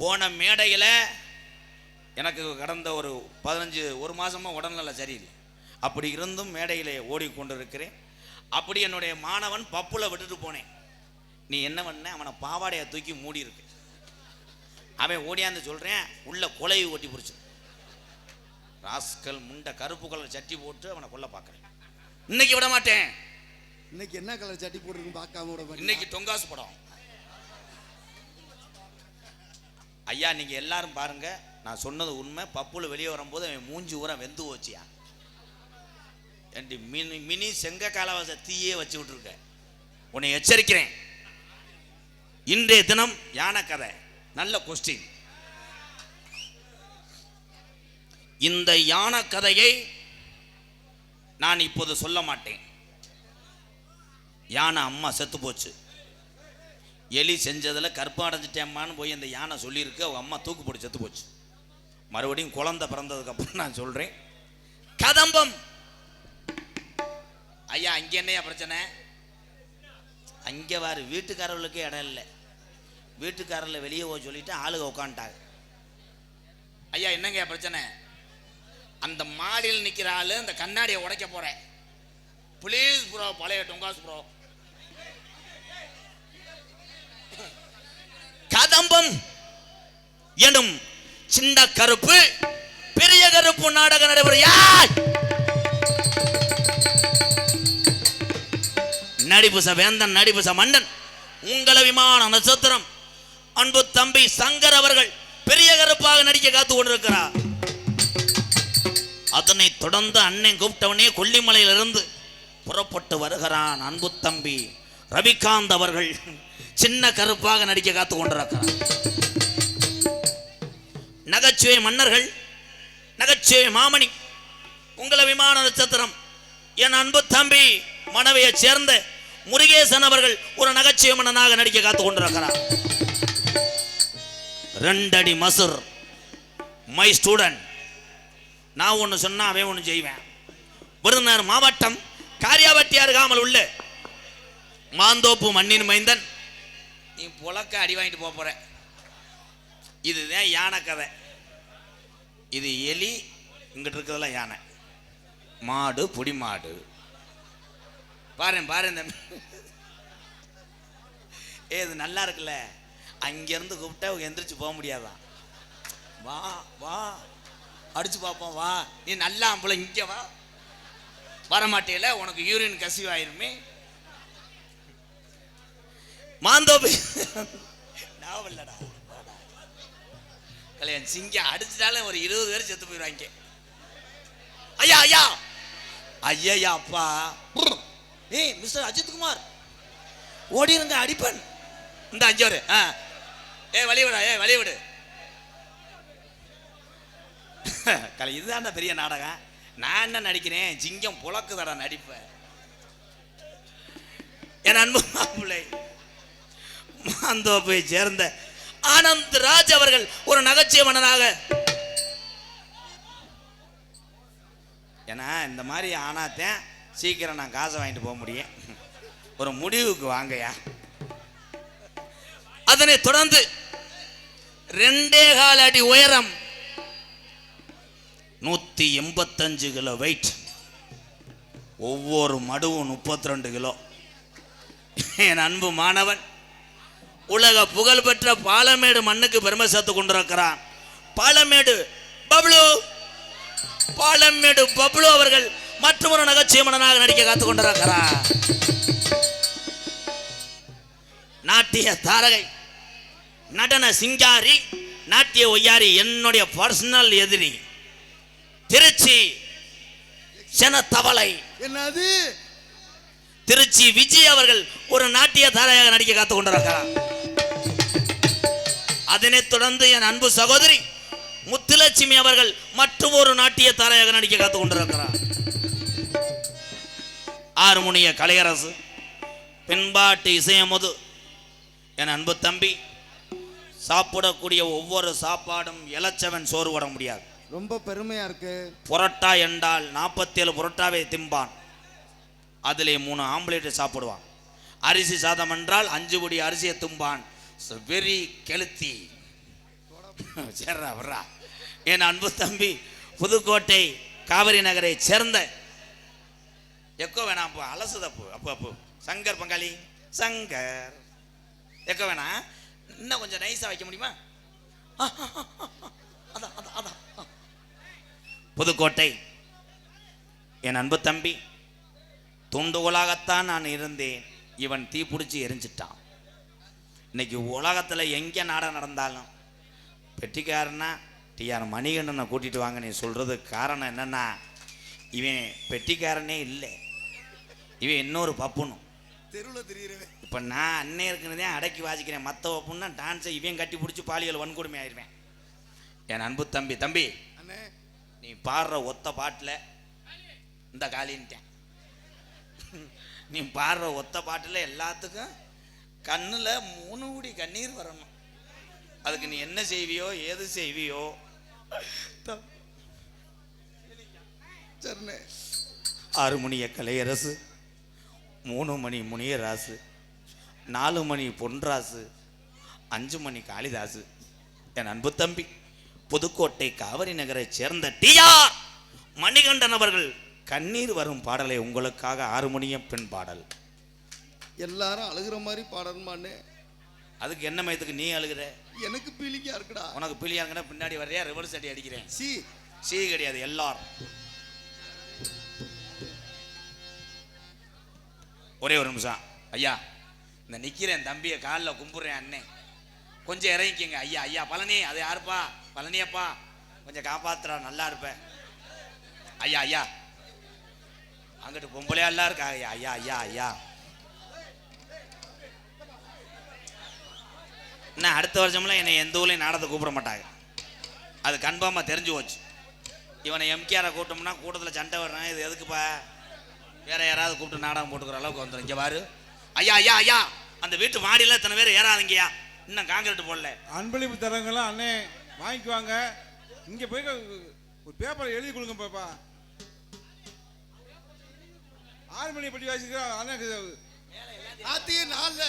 போன மேடையில் எனக்கு கடந்த ஒரு மாதமாக உடல்நல சரியில்லை. அப்படி இருந்தும் மேடையிலே ஓடிக்கொண்டிருக்கிறேன். அப்படி என்னுடைய மாணவன் பப்புல விட்டுட்டு போனேன். நீ என்ன பண்ண? அவனை பாவாடையை தூக்கி மூடி இருக்கு. அவன் ஓடியாந்து சொல்கிறேன், உள்ள கொலையை ஓட்டி பிடிச்சு ராஸ்கல் முண்டை கருப்பு கலர் சட்டி போட்டு அவனை கொல்ல பார்க்குறேன். இன்னைக்கு விட மாட்டேன். இன்னைக்கு என்ன கலர் சட்டி போட்டு பார்க்காம விட மாட்டேன். இன்னைக்கு டொங்காசு படம். ஐயா நீங்க எல்லாரும் பாருங்க, நான் சொன்னது உண்மை. பப்புல வெளியே வரும்போது அவன் மூஞ்சி ஊரா வெந்து போச்சியா. மினி செங்க காலவாச தீயே வச்சு விட்டுருக்க. உன்னை எச்சரிக்கிறேன். இன்றைய தினம் யானை கதை. நல்ல கொஸ்டின். இந்த யானை கதையை நான் இப்போது சொல்ல மாட்டேன். யானை அம்மா செத்து போச்சு. எலி செஞ்சதில் கற்படைஞ்சிட்டேம்மான்னு போய் இந்த யானை சொல்லியிருக்கு. அவங்க அம்மா தூக்கு போட்டு செத்து போச்சு. மறுபடியும் குழந்தை பிறந்ததுக்கப்புறம் நான் சொல்கிறேன். கதம்பம் ஐயா அங்கே என்னையா பிரச்சனை? அங்கே வாரு, வீட்டுக்காரர்களுக்கே இடம் இல்லை. வீட்டுக்காரரில் வெளியே போய் சொல்லிட்டு ஆளுக உட்காந்துட்டாங்க. ஐயா என்னங்க பிரச்சனை? அந்த மாடியில் நிற்கிற ஆளு அந்த கண்ணாடியை உடைக்க போகிறேன். ப்ளீஸ் ப்ரோ, பழைய டொங்காஸ் ப்ரோ. கதம்பம் எனும் சின்ன கருப்பு பெரிய கருப்பு நாடக நடைபெறும். நடிபுச வேந்தன், நடிபுச மன்னன், உங்கள விமான நட்சத்திரம் அன்பு தம்பி சங்கர் அவர்கள் பெரிய கருப்பாக நடிக்க காத்து கொண்டிருக்கிறார். அதனை தொடர்ந்து அண்ணன் கூப்பிட்டவனே கொல்லிமலையிலிருந்து புறப்பட்டு வருகிறான் அன்பு தம்பி ரவிகாந்த் அவர்கள் சின்ன கருப்பாக நடிக்க காத்து கொண்டிருக்கிறார். நகைச்சுவை மன்னர்கள், நகைச்சுவை மாமணி, உங்கள விமான நட்சத்திரம் என் அன்பு தம்பி மனைவியை சேர்ந்த முருகேசன் அவர்கள் ஒரு நகைச்சுவை மன்னனாக நடிக்க காத்து கொண்டிருக்கிறார். 2 அடி மசுர் மை ஸ்டூடெண்ட். நான் ஒன்று சொன்னா அவன் ஒன்று செய்வேன். விருதுநகர் மாவட்டம் காரியாபட்டி அருகாமல் உள்ள மாந்தோப்பு மண்ணின் மைந்தன். நீ புலக்க அடி வாங்கிட்டு போற. இதுதான் யானை கதை. இது எலி, இங்கிட்டு இருக்கிறதெல்லாம் யானை. மாடு, புடி மாடு. பாருங்க இது நல்லா இருக்குல்ல. அங்கிருந்து கூப்பிட்டா எந்திரிச்சு போக முடியாதான். வா வா அடிச்சு பார்ப்போம், வா. நீ நல்லா அம்பளை இங்க வா. வரமாட்டேல, உனக்கு யூரின் கசிவாயிருமே. மாந்தோப்பு நாவல்லடா கல்யாணம் சிங்கம் அடிச்சிட்டாலும் ஒரு 20 பேர் செத்து போயிடுவாங்க. ஐயா ஐயா ஐயா அப்பா. ஏய் மிஸ்டர் அஜித் குமார் ஓடிருங்க, அடிப்பன். இந்த 5 பேர் வழிவிடா, வழிவிடு. கலை இதுதான் பெரிய நாடகம். நான் என்ன நடிக்கிறேன்? சிங்கம் புலக்குதடா நடிப்பேன். என் அன்பு மாப்பிள்ளை மாந்தோப்பை சேர்ந்த ஆனந்த் ராஜ் அவர்கள் ஒரு நகைச்சுவை மன்னனாக. ஏன்னா இந்த மாதிரி ஆனாத்தேன் சீக்கிரம் நான் காசை வாங்கிட்டு போக முடியும். ஒரு முடிவுக்கு வாங்கயா. அதனை தொடர்ந்து 2.25 அடி உயரம், 185 கிலோ வெயிட், ஒவ்வொரு மடுவும் 32 கிலோ. என் அன்பு மாணவன் உலக புகழ் பெற்ற பாலமேடு மண்ணுக்கு பெருமை சேர்த்து கொண்டிருக்கிறான். பாலமேடு பப்ளு அவர்கள் மற்றொரு நகைச்சுவை மன்னனாக நடிக்க காத்து கொண்டிருக்கிறார். நாட்டிய தாரகை, நடன சிங்காரி, நாட்டிய ஒய்யாரி, என்னுடைய பர்சனல் எதிரி திருச்சி செனத்தவளை என்னது திருச்சி விஜய் அவர்கள் ஒரு நாட்டிய தாரையாக நடிக்க காத்து கொண்டிருக்கிறார். அதனைத் தொடர்ந்து என் அன்பு சகோதரி முத்துலட்சுமி அவர்கள் மற்றும் ஒரு நாட்டிய தாரையாக நடிக்க காத்து கொண்டிருக்கிறார். ஆறுமுனிய கலையரசு, பின்பாட்டு இசையமுது என் அன்பு தம்பி. சாப்பிடக்கூடிய ஒவ்வொரு சாப்பாடும் இலச்சவன் சோறு போட முடியாது. ரொம்ப பெருமையா இருக்கு. புரோட்டா என்றால் 47 புரோட்டாவை திம்பான். அதிலே 3 ஆம்லேட் சாப்பிடுவான். அரிசி சாதம் என்றால் 5 படி அரிசியை தும்பான். வெரி கெளுத்தி. சேர்றா வர்றா. என் அன்பு தம்பி புதுக்கோட்டை காவிரி நகரை சேர்ந்த எக்கோ வேணாம், அப்போ அலசுதப்பு அப்போ சங்கர் பங்காளி சங்கர் எக்கோ வேணாம், இன்னும் கொஞ்சம் நைஸா வைக்க முடியுமா? அதான் அதான் அதான். புதுக்கோட்டை என் அன்பு தம்பி, துண்டுகோலாகத்தான் நான் இருந்தேன், இவன் தீ பிடிச்சி எரிஞ்சிட்டான். இன்னைக்கு உலகத்தில் எங்கே நாடகம் நடந்தாலும் பெட்டிக்காரனா டிஆர் மணிகண்டனை கூட்டிட்டு வாங்க நீ சொல்றது காரணம் என்னன்னா, இவன் பெட்டிக்காரனே இல்லை, இவன் இன்னொரு பப்புனும் தெருவில் தெரியுறவன். இப்போ நான் அண்ணே இருக்கிறதே அடக்கி வாசிக்கிறேன், மற்ற பப்புன்னா டான்ஸை இவன் கட்டி பிடிச்சி பாலியல் வன்கொடுமை ஆயிடுவேன். என் அன்பு தம்பி தம்பி அண்ணே, நீ பாடுற ஒத்த பாட்டில் இந்த காலின்ட்டேன், நீ பாடுற ஒத்த பாட்டில் எல்லாத்துக்கும் கண்ணில் 3 கோடி கண்ணீர் வரணும். அதுக்கு நீ என்ன செய்வியோ ஏது செய்வியோ. சரிண்ணே. 6 மணிய கலையரசு, 3 மணி முனியராசு, 4 மணி பொன்ராசு, 5 மணி காளிதாசு. என் அன்பு தம்பி புதுக்கோட்டை காவிரி நகரை சேர்ந்த டிஆர் மணிகண்டன் அவர்கள் கண்ணீர் வரும் பாடலை உங்களுக்காக 6 மணியம் பெண் பாடல். எல்லாரும் அழுகிற மாதிரி பாடணுமாண்ணே? அதுக்கு என்ன மயத்துக்கு நீ அழுகிற? எனக்கு பீலிங்கா இருக்குடா. உனக்கு பீலியாங்கன்னா பின்னாடி வரையா ரிவர்ஸ் அடி அடிக்கிறேன். சி கிடையாது எல்லாரும். ஒரே ஒரு நிமிஷம் ஐயா, இந்த நிக்கிறேன் தம்பியை காலில் கும்பிடுறேன் அண்ணே, கொஞ்சம் இறங்கிக்கங்க ஐயா. ஐயா பழனி, அது யாருப்பா? பழனியப்பா, கொஞ்சம் காப்பாத்துறா, நல்லா இருப்பேன் ஐயா. ஐயா அங்கிட்டு பொம்பளையா எல்லாம் இருக்கா ஐயா. ஐயா ஐயா ஐயா என்ன அடுத்த வருஷம்லாம் என்னை எந்த ஊர்லையும் நாடகத்தை கூப்பிட மாட்டாங்க, அது கன்ஃபார்மாக தெரிஞ்சு போச்சு. இவனை எம்கேஆரை கூட்டோம்னா கூட்டத்தில் சண்டை வர்றேன், இது எதுக்குப்பா, வேற யாராவது கூப்பிட்டு நாடகம் போட்டுக்கிற அளவுக்கு வந்துடும். இங்கே பாரு ஐயா ஐயா ஐயா, அந்த வீட்டு மாடியில் இத்தனை பேர் ஏறாதீங்கய்யா, இன்னும் காங்கிரீட் போடல. அன்பளிப்பு தரங்கெல்லாம் அண்ணே வாங்கிக்குவாங்க. இங்கே போய் ஒரு பேப்பரை எழுதி கொடுங்க பாப்பா. 6 மணி பட்டி வாசிக்கிற அண்ணே ஆத்தியும் நாள்ல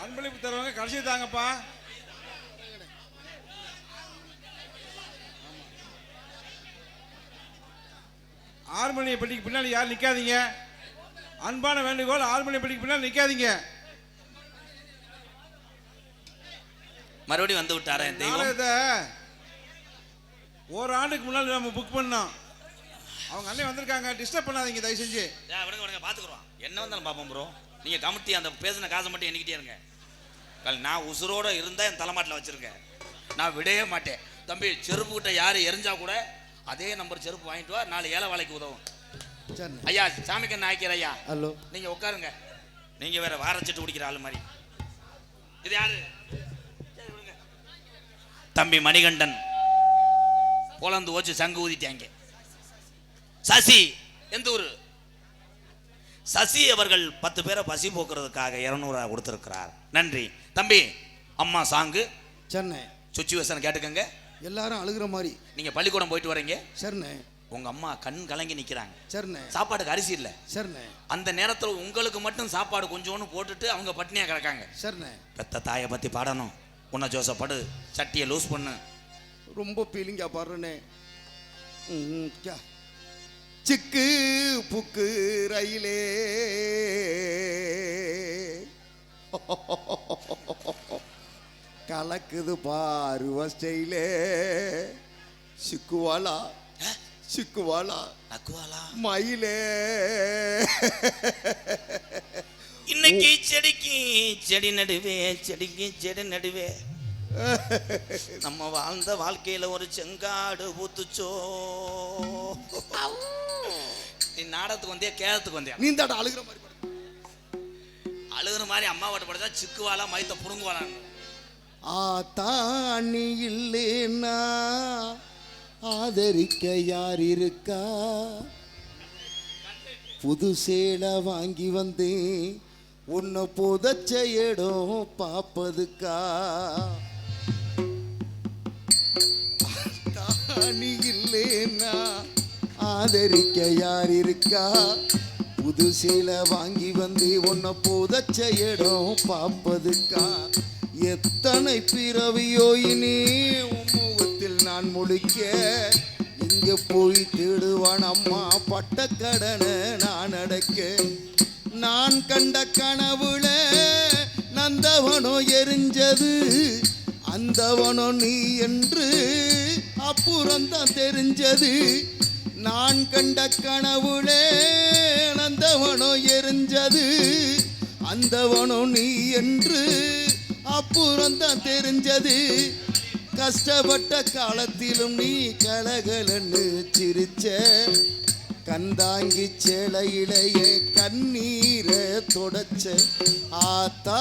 அன்பளிப்பு தருவாங்க, கடைசி தாங்கப்பா. ஆறு மணி பட்டிக்கு பின்னாடி யாரும் நிக்காதீங்க. அன்பான வேண்டுகோள், 6 மணி பட்டிக்கு பின்னாடி நிக்காதீங்க. மறுபடியும் வந்து விட்டாரே தெய்வம். ஒரு ஆண்டுக்கு முன்னாடி நம்ம புக் பண்ணோம், அவங்க அண்ணன் வந்திருக்காங்க, டிஸ்டர்ப் பண்ணாதீங்க தயவு செஞ்சு. விடுங்க விடுங்க பார்த்துக்குறோம், என்ன வந்தாலும் பார்ப்போம் ப்ரோ. நீங்கள் கமிட்டி அந்த பேசின காசை மட்டும் எண்ணிக்கிட்டே இருங்க. நான் உசுரோடு இருந்தால் என் தலைமாட்டில் வச்சுருக்கேன், நான் விடவே மாட்டேன். தம்பி செருப்பு கிட்ட யார் எரிஞ்சா கூட அதே நம்பர் செருப்பு வாங்கிட்டு வா, 4 ஏழை வேலைக்கு உதவும். ஐயா சாமிக்கு நாய்க்கிற ஐயா, ஹலோ, நீங்கள் உட்காருங்க. நீங்கள் வேற வாரச்சிட்டு குடிக்கிற ஆள் மாதிரி. இது யாரு? தம்பி மணிகண்டன் போலந்து வச்சு சங்கு ஊதிட்டாங்க. சசி எந்த ஊரு? சசி அவர்கள் 10 பேரை பசி போக்குறதுக்காக 200 கொடுத்திருக்கிறார். நன்றி தம்பி. அம்மா சாங்கு சென்னை சுச்சுவேஷன் கேட்டுக்கங்க. எல்லாரும் அழுகிற மாதிரி. நீங்க பள்ளிக்கூடம் போயிட்டு வரீங்க, சரிண்ணே. உங்க அம்மா கண் கலங்கி நிக்கிறாங்க, சரிண்ணே. சாப்பாட்டுக்கு அரிசி இல்ல, சரிண்ணே. அந்த நேரத்தில் உங்களுக்கு மட்டும் சாப்பாடு கொஞ்சோன்னு போட்டுட்டு அவங்க பட்னியா கிடக்காங்க. சரிண்ணே. பெத்த தாயை பத்தி பாடணும். உன்ன ஜோசப்படு, சட்டியை லூஸ் பண்ணு. ரொம்ப பீலிங்கா பாடுறேனே. சிக்கு புக்கு ரயிலே கலக்குது பாரு ஸ்டைலே. சிக்குவாலா சிக்குவாலா நக்குவாலா மயிலே. இன்னைக்கு செடிக்கு செடி நடுவே, செடிக்கு செடி நடுவே, நம்ம வாழ்ந்த வாழ்க்கையில ஒரு செங்காடு ஊத்துச்சோ. நீ நாடகத்துக்கு வந்தியா கேரத்துக்கு வந்தியா? நீ தாட்ட அழுகிற மாதிரி அழுகுற மாதிரி அம்மா வாட்ட படுத்தா சிக்குவாலா மைத்த புடுங்குவாளான்னு. ஆத்தாணி இல்லைன்னா ஆதரிக்க யார் இருக்கா? புது சேலை வாங்கி வந்தேன் உன்னை புதைச்ச இடம் பாப்பதுக்கா? ஆத்தாணி இல்லைன்னா ஆதரிக்க யார் இருக்கா? புது சேலை வாங்கி வந்து உன்னை புதைச்ச இடம் பார்ப்பதுக்கா? எத்தனை பிறவியோ இனி உன் முகத்தில் நான் முழிக்க, இங்க போய் தேடுவான் அம்மா பட்ட கடனை நான் அடைக்க. நான் கண்ட கனவுல நந்தவனோ எரிஞ்சது, அந்தவனோ நீ என்று அப்புறம்தான் தெரிஞ்சது. நான் கண்ட கனவுளே நந்தவனோ எரிஞ்சது, அந்தவனோ நீ என்று அப்புறம்தான் தெரிஞ்சது. கஷ்டப்பட்ட காலத்திலும் நீ கலகலன்னு சிரிச்ச, கந்தாங்கி சேலையிலேயே கண்ணீரை தொடச்ச. ஆத்தா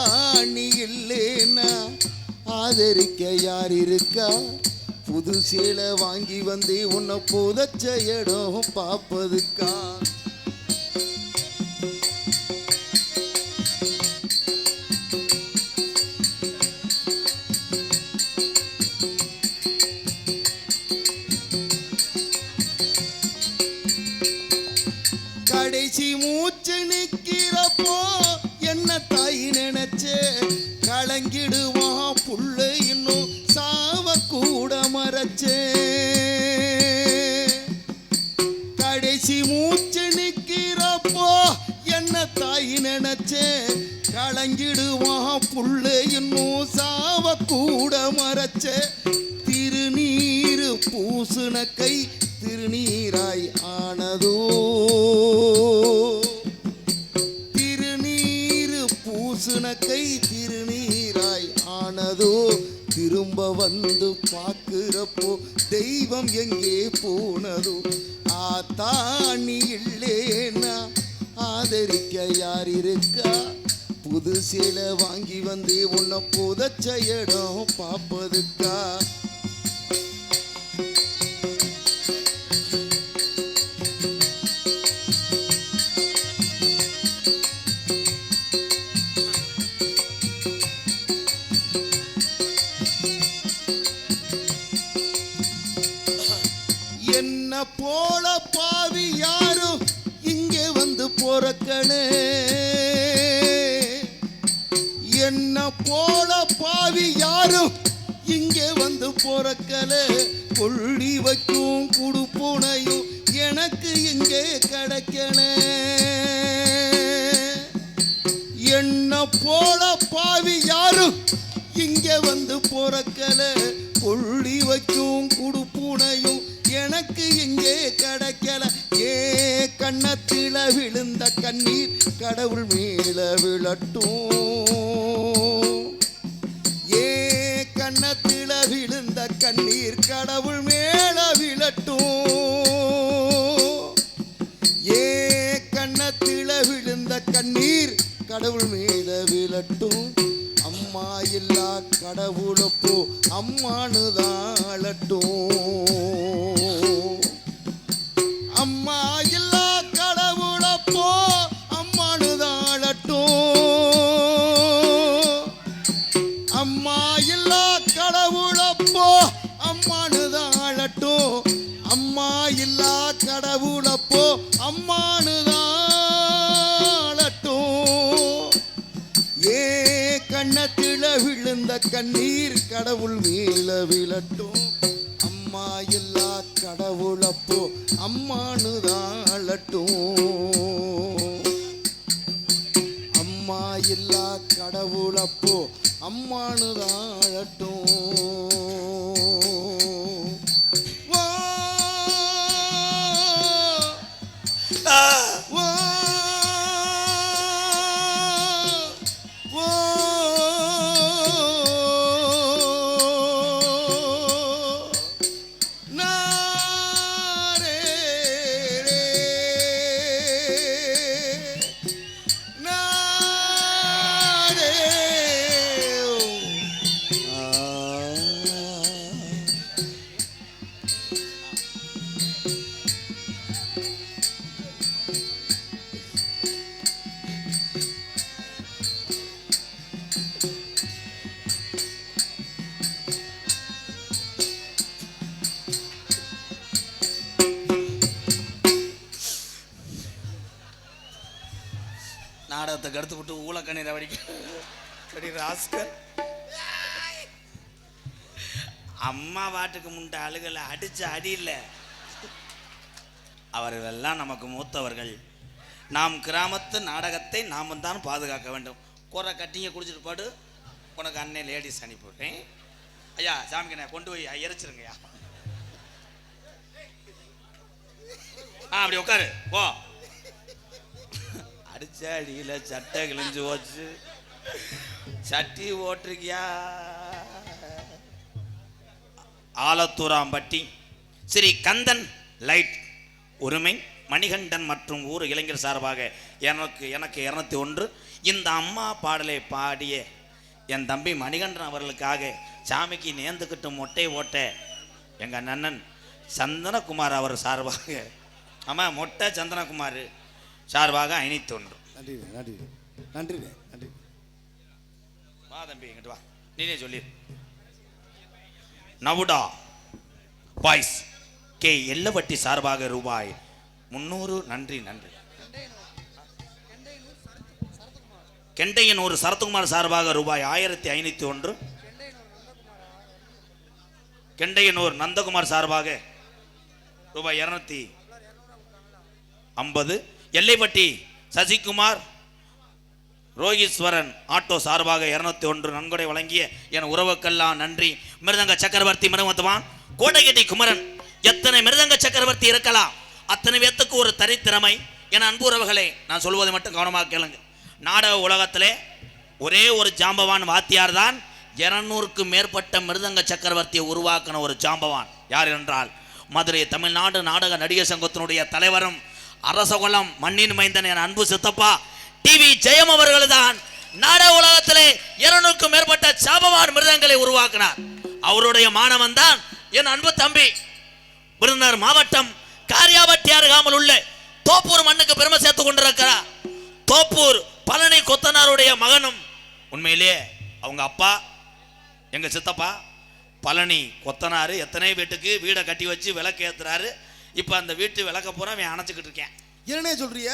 நீ இல்லேன்னா ஆதரிக்க யார் இருக்கா? புது சேலை வாங்கி வந்து உன்னை புதைச்ச இடம் பார்ப்பதுக்கா? கடைசி மூச்சு நிக்கிறப்போ என்ன தாய் நினைச்சே, கலங்கிடுவான் புள்ள இன்னும் சாவ கூட மறைச்சே. கடைசி மூச்சு நிக்கிறப்போ என்ன தாய் நினைச்சே, கலங்கிடுவான் புள்ள இன்னும் சாவ கூட மறைச்சே. திருநீரு பூசுன கை திருநீராய் ஆனதோ, திருநீரு பூசுன கை திருநீராய் ஆனதோ. திரும்ப வந்து பார்க்கிறப்போ தெய்வம் எங்கே போனதோ. ஆத்தா நீ இல்லேன்னா ஆதரிக்க யார் இருக்கா? புது சேலை வாங்கி வந்து உன்னை புதைச்ச இடம் பார்ப்பதுக்கா? என்ன போல பாவி யாரும் இங்கே வந்து பொறக்கலே, என்ன போல பாவி யாரும் இங்கே வந்து பொறக்கலே. கொள்ளி வைக்கும் குடுப்புனையும் எனக்கு இங்கே கிடைக்கல. என்ன போல பாவி யாரும் இங்கே வந்து பொறக்கல. கொள்ளி வைக்கும் குடுப்புனையும் எனக்கு இங்கே கிடைக்கல. ஏ கண்ணத்தில விழுந்த கண்ணீர் கடவுள் மேல விழட்டும். ஏ கண்ணத்தில விழுந்த கண்ணீர் கடவுள் மேல விழட்டும். ஏ கண்ணத்தில விழுந்த கண்ணீர் கடவுள் மேல விழட்டும். அம்மா இல்லா கடவுளப்போ அம்மானு தாழட்டும். அம்மா இல்லா கடவுளப்போ அம்மானு தாழட்டும். அம்மா இல்லா கடவுளப்போ அம்மானு தாழட்டும். அம்மா இல்லா கடவுளப்போ அம்மானு தாழட்டும். ஏ கண்ணத்தில விழுந்த கண்ணீர் கடவுள் மேல விழட்டும். அம்மா இல்லா கடவுளப்போ அம்மானு தாழட்டும். அம்மா இல்லா கடவுளப்போ அம்மானு தாழட்டும். வா வா வா நாரே ரே நாரே. ஊனத்தை கடுத்து விட்டு ஊழக்கண்ணீரை வடிக்க ராஸ்கர். அம்மா வாட்டுக்கு முண்டை அழுகலை, அடிச்ச அடியில். அவர்களெல்லாம் நமக்கு மூத்தவர்கள். நாம் கிராமத்து நாடகத்தை நாம் தான் பாதுகாக்க வேண்டும். குறை கட்டிங்க குடிச்சிட்டு பாடு, உனக்கு அண்ணன் லேடிஸ் அனுப்பிவிட்டேன். ஐயா சாமிக்கு நான் கொண்டு போய் இறைச்சிருங்கய்யா. அப்படி உட்காரு போ. அடிச்ச அடியில் சட்டை கிழிஞ்சு போச்சு, சட்டி ஓட்டிருக்கியா. ஆலத்தூராம்பட்டி ஸ்ரீ கந்தன் லைட் உரிமை மணிகண்டன் மற்றும் ஊர் இளைஞர் சார்பாக எனக்கு 201 இந்த அம்மா பாடலை பாடிய என் தம்பி மணிகண்டன் அவர்களுக்காக சாமிக்கு நேர்ந்துக்கிட்டு மொட்டை ஓட்ட எங்கள் நன்னன் சந்தனகுமார் அவர் சார்பாக, ஆமாம் மொட்டை சந்தனகுமார் சார்பாக 501. நன்றி நன்றி நன்றி நன்றி. வா தம்பி இங்கிட்டு வா, நீனே சொல்லி. நவுடா பாய்ஸ் கே எல்லவட்டி சார்பாக ரூபாய் 300. நன்றி நன்றி. கெண்டையனூர் சரத்குமார் சார்பாக ரூபாய் 1501. கெண்டையனூர் நந்தகுமார் சார்பாக ரூபாய் 250. எல்லைப்பட்டி சசிகுமார் ரோகீஸ்வரன் ஆட்டோ சார்பாக 201 நன்கொடை வழங்கிய என் உறவுக்கெல்லாம் நன்றி. மிருதங்க சக்கரவர்த்தி மிருதமத்துவான் கோட்டைக்கட்டி குமரன். எத்தனை மிருதங்க சக்கரவர்த்தி இருக்கலாம், அத்தனை பேத்துக்கு ஒரு தனித்திறமை. என் அன்பு உறவுகளே, நான் சொல்வதை மட்டும் கவனமாக கேளுங்க. நாடக உலகத்திலே ஒரே ஒரு ஜாம்பவான் வாத்தியார் தான் 200க்கும் மேற்பட்ட மிருதங்க சக்கரவர்த்தியை உருவாக்கின ஒரு ஜாம்பவான். யார் என்றால் மதுரை தமிழ்நாடு நாடக நடிகர் சங்கத்தினுடைய தலைவரும் அரசகுலம் மண்ணின் மைந்தன் என் அன்பு சித்தப்பா டிவி ஜெயம் அவர்கள் தான் நாடக உலகத்திலே 200க்கும் மேற்பட்ட ஜாம்பவான் மிருதங்களை உருவாக்கினார். அவருடைய மாணவன் தான் என் அன்பு தம்பி விருதுநகர் மாவட்டம் காரியாபட்டி அருகாமல் உள்ள தோப்பூர் மண்ணுக்கு பெருமை சேர்த்து கொண்டிருக்கிறார். தோப்பூர் பழனி கொத்தனாருடைய மகனும். உண்மையிலே அவங்க அப்பா எங்க சித்தப்பா பழனி கொத்தனாரு எத்தனை வீட்டுக்கு வீடை கட்டி வச்சு விளக்கு ஏத்துறாரு. இப்ப அந்த வீட்டு விளக்க பூரா அவன் அணைச்சிக்கிட்டு இருக்கேன். என்னன்னே சொல்றிய?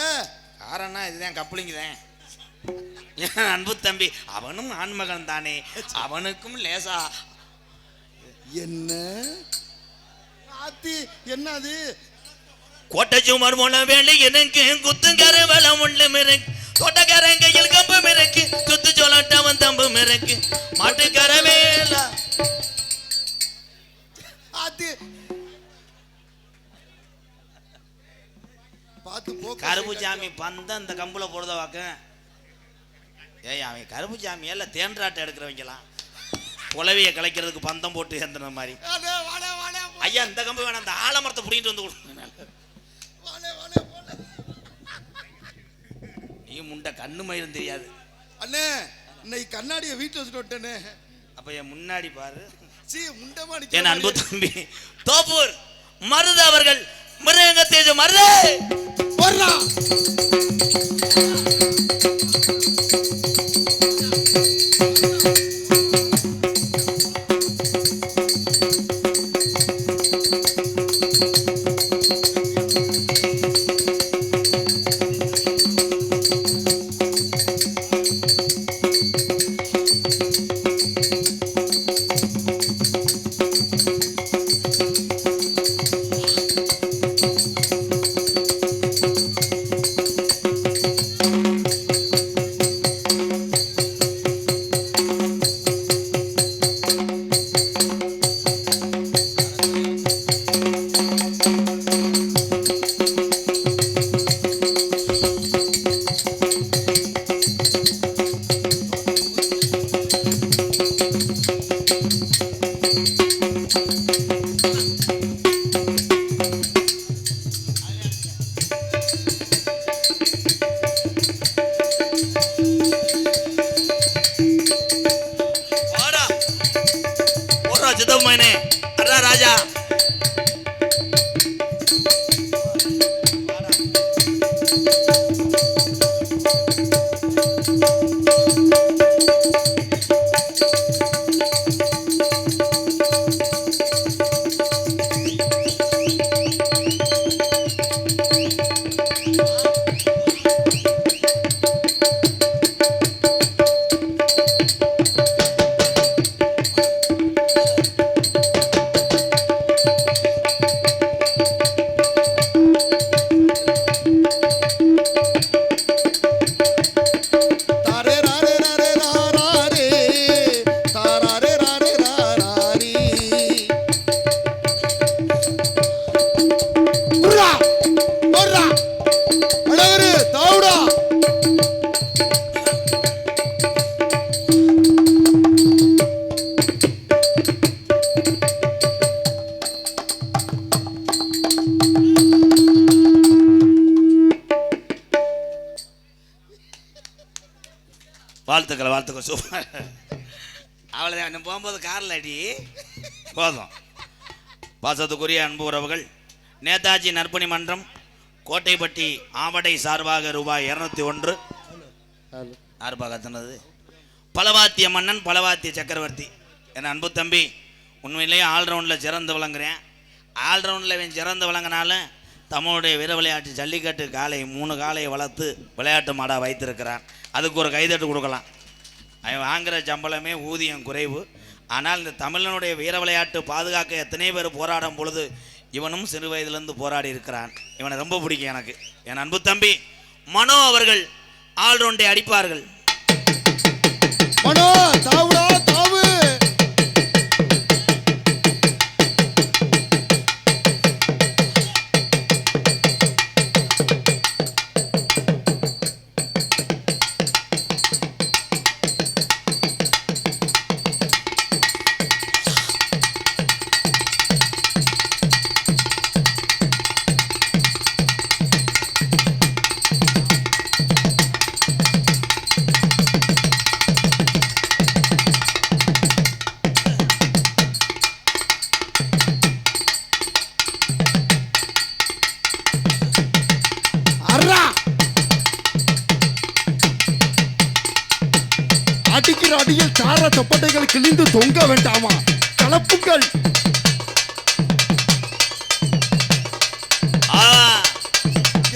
காரணம் இதுதான், கப்பலிங்குதான். என் அன்பு தம்பி அவனும் ஆண்மகன் தானே, அவனுக்கும் லேசா என்ன ஆத்தி என்னது கோட்டை சுமர் போன வேலை எனக்கு குத்துங்கர வளம் உள்ள மிரக்கு தோட்டக்காரன் கையில் கம்பு மிரக்கு குத்து சொல்லாட்டவன் தம்பு மிரக்கு மாட்டுக்கார வேலா ஆத்தி பாத்து போ. கருப்பு சாமி பந்த அந்த கம்புல போடுத வாக்க. ஏய் அவன் கருப்பு சாமி எல்லாம் தேன்றாட்டை எடுக்கிறவங்கலாம் குலவியை கலைக்கிறதுக்கு பந்தம் போட்டு ஏந்தின மாதிரி. ஐயா இந்த கம்பு வேணாம், அந்த ஆலமரத்தை பிடிக்கிட்டு வந்து கொடுங்க. நீ முண்டை கண்ணு மயிரும் தெரியாது அண்ணே. இன்னைக்கு கண்ணாடியை வீட்டுல வச்சுட்டு விட்டேனே. அப்ப என் முன்னாடி பாரு. என் அன்பு தம்பி தோப்பூர் மருது அவர்கள் மிருதங்க தேஜ மருது வாழ்த்துக்கள் வாழ்த்துக்கள் சூப்பர். அவ்வளோதான் போகும்போது காரில் அடி போதும். பாசத்துக்குரிய அன்பு உறவுகள், நேதாஜி நற்பணி மன்றம் கோட்டைப்பட்டி ஆவடை சார்பாக ரூபாய் 201 சார்பாக தந்தது. பலவாத்திய மன்னன் பலவாத்திய சக்கரவர்த்தி என் அன்பு தம்பி, உண்மையிலேயே ஆல்ரவுண்டில் சிறந்து விளங்குறேன். ஆல்ரவுண்டில் இவன் சிறந்து விளங்கினால தமிழுடைய வீர விளையாட்டு ஜல்லிக்கட்டு காலை 3 காலையை வளர்த்து விளையாட்டு மாடாக வைத்திருக்கிறான். அதுக்கு ஒரு கைதட்டு கொடுக்கலாம். அவன் வாங்குகிற சம்பளமே ஊதியம் குறைவு. ஆனால் இந்த தமிழனுடைய வீர விளையாட்டு பாதுகாக்க எத்தனை பேர் போராடும் பொழுது இவனும் சிறு வயதிலிருந்து போராடி இருக்கிறான். இவனை ரொம்ப பிடிக்கும் எனக்கு. என் அன்பு தம்பி மனோ அவர்கள் ஆல்ரவுண்டை அடிப்பார்கள். மனோ தாவுடா தாவு. அடிக்கிற அடியில் தார தப்பட்டைகள் கிழிந்து தொங்க வேண்டாமா? கலப்புகள்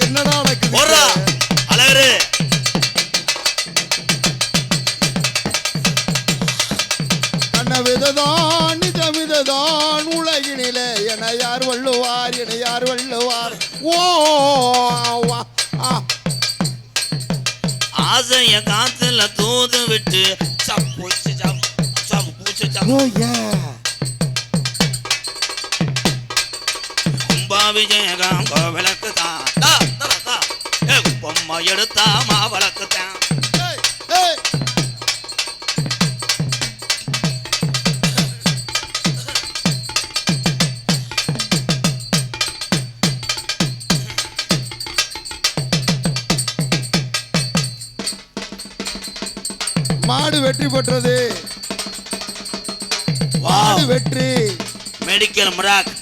என்னடா அழகு. கண்ணவிததான் நிஜமிததான் உலகினிலே என யார் வள்ளுவார் என யார் வள்ளுவார். ஓ ஆசைய காத்துல தூது விட்டு கும்பாபிஷேகம் கோவிலுக்கு தான் பொம்மை எடுத்தா மாவளக்கு தான். மாடு வெற்றி பெற்றது. மாடு வெற்றி. மெடிக்கல் மிராக்.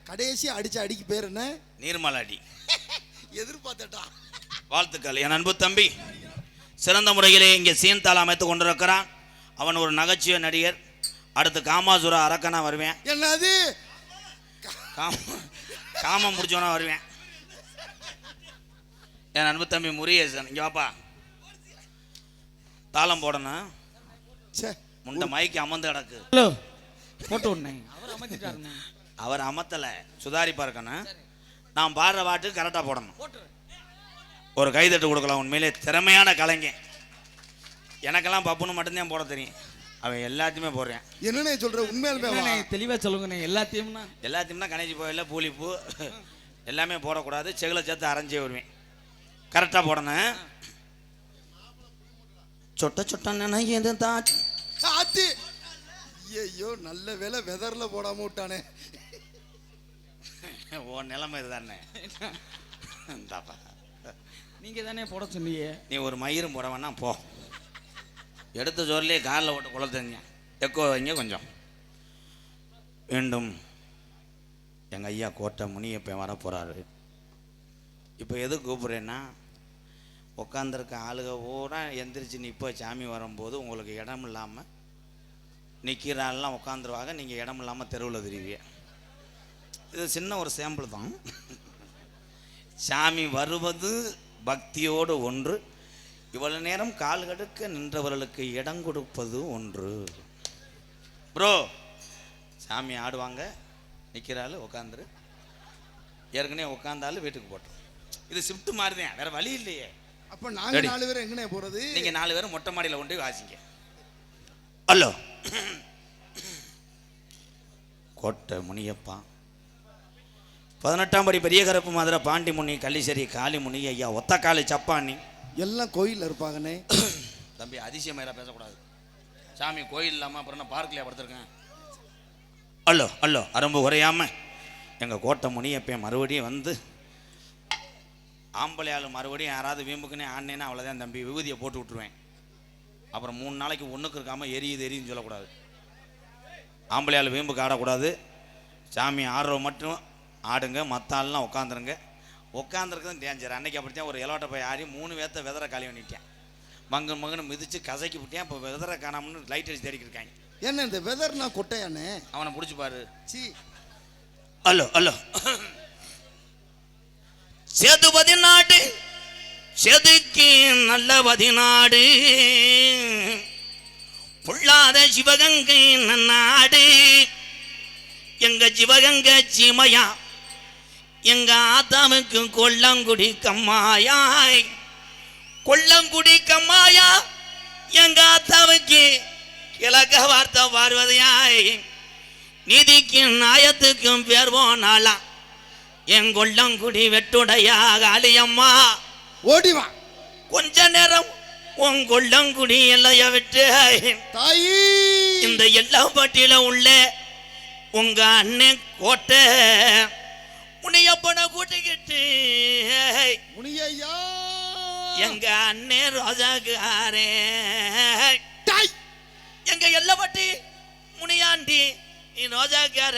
கடைசி அடிச்ச அடிக்கு பேர் என்ன? நீர்மலாடி. எதிர்பார்த்தட்டா. வாழ்த்துக்கள் என் அன்பு தம்பி. சிறந்த முறையிலே இங்கே சீன்தால் அமைத்து கொண்டிருக்கிறான். அவன் ஒரு நகைச்சுவை நடிகர். அடுத்து காமாசுர அரக்கனா வருவேன். என்னது? காமம் முடிச்சவனா வருவேன். என் அன்பு தம்பி முருகேசன் இங்கே வாப்பா. தாளம் போடணும். முண்டை மைக்கு அமர்ந்து கிடக்கு. ஹலோ போட்டு விடனே அவர் அமைச்சிட்டாருண்ணே. அவர் அமத்தலை சுதாரிப்பா இருக்கணும். நான் பாடுற பாட்டு கரெக்டாக போடணும். ஒரு கைதட்டு கொடுக்கலாம். உண்மையிலே திறமையான கலைஞன். எனக்கெல்லாம் பப்புன்னு மட்டும்தான் போட தெரியும். அவன் எல்லாத்தையுமே போடுறேன். என்னண்ணே சொல்ற? உண்மையாலுமே தெளிவாக சொல்லுங்கண்ணே. எல்லாத்தையும்னா கணேசி போயில பூலிப்பூ எல்லாமே போடக்கூடாது. செகுலை சேர்த்து அரைஞ்சே வருவேன். கரெக்டாக போடணும். சொட்ட சொட்டன்னு எது தான். ஐயோ நல்ல வேலை வெதர்ல போடாம விட்டானே. ஓ நிலைமை இதுதானே. நீங்க தானே போட சொன்னீங்க. நீ ஒரு மயிரும் போட வேணா போ. எடுத்த ஜோர்லேயே காலில் ஓட்ட குளம் தெரிஞ்சேன். எக்கோ வைங்க கொஞ்சம். மீண்டும் எங்கள் ஐயா கோட்டை முனியப்பன் வர போகிறாரு. இப்போ எது கூப்பிட்றேன்னா, உட்காந்துருக்க ஆளுக பூரா எந்திரிச்சு நிற்ப சாமி வரும்போது உங்களுக்கு இடம் இல்லாமல் நிற்கிற ஆள்லாம் உட்காந்துருவாங்க. நீங்கள் இடம் இல்லாமல் தெருவில் தெரியுவீங்க. இது சின்ன ஒரு சாம்பிள் தான். சாமி வருவது பக்தியோடு ஒன்று, இவ்வளவு நேரம் கால் கடுக்க நின்றவர்களுக்கு இடம் கொடுப்பது ஒன்று. ப்ரோ சாமி ஆடுவாங்க, நிற்கிறாள் உட்காந்துரு. ஏற்கனவே உட்காந்தாலும் வீட்டுக்கு போட்டோம். இது ஷிஃப்ட் மாதிரி தான், வேற வழி இல்லையே. அப்ப நாங்க 4 பேரும் எங்கனே போறது? நீங்க 4 பேரும் மொட்டை மாடியில் கொண்டு வாசிங்க. ஹலோ கோட்டை முனியப்பா, 18ஆம் படி பெரிய கருப்பு மதுரை பாண்டி முனி கள்ளிசேரி காளி முனி ஐயா ஒத்தக்காளி சப்பானி எல்லாம் கோயில்ல இருப்பாங்கண்ணே. தம்பி அதிசயமாயிரா பேசக்கூடாது. சாமி கோயில் இல்லாமல் அப்புறம் நான் பார்க்கலையா படுத்திருக்கேன். ஹலோ ஹலோ அரும்பு குறையாம எங்கள் கோட்டை முனியப்பேன் மறுபடியும் வந்து ஆம்பளையாள் மறுபடியும் யாராவது வீம்புக்குன்னே ஆனேன்னா அவ்வளோதான் தம்பி, விபூதியை போட்டு விட்டுருவேன். அப்புறம் 3 நாளைக்கு ஒன்றுக்கு இருக்காமல் எரியுதுன்னு சொல்லக்கூடாது. ஆம்பளையாள் வீம்புக்கு ஆடக்கூடாது. சாமி ஆடுறவ மட்டும் ஆடுங்க, மற்ற ஆள்லாம் உட்காந்துருங்க. உட்காந்துருக்குறது டேஞ்சர். அன்னைக்கு அப்படித்தான் ஒரு இலவட்ட போய் ஆடி 3 பேர்த்த வெதரை காலி பண்ணிட்டேன். மங்கன்னு மிதித்து கசக்கி விட்டேன். இப்போ வெதரை காணாமன்னு லைட் அடிச்சு தேடிக்கிட்டு இருக்காங்க. என்ன இந்த வெதர்னா கொட்டையானே? அவனை பிடிச்சி பாரு. சி ஹலோ ஹலோ சேதுபதி நாடு செதுக்கி நல்ல பதினாடு பொல்லாத சிவகங்கை நாடு எங்க சிவகங்கை சீமையா எங்க ஆத்தாவுக்கு கொல்லங்குடி கம்மாயாய் கொல்லங்குடி கம்மாயா எங்க ஆத்தாவுக்கு கிழக்க வார்த்தை பார்வதியாய் நீதிக்கும் நியாயத்துக்கும் பேர் போனாலாம் என் கொல்லங்குடி வெட்டுடையா காளியம்மா ஓடிவா. கொஞ்ச நேரம் உன் கொல்லங்குடி எல்லைய விட்டு தாயி இந்த எல்லா பட்டியல உள்ள உங்க அண்ணன் கோட்டை முனியப்பனை கூட்டிக்கிட்டு முனியையா எங்க அண்ணன் ரோஜாக்காரே எங்க எல்லை பட்டி முனியாண்டி ரோஜாக்கார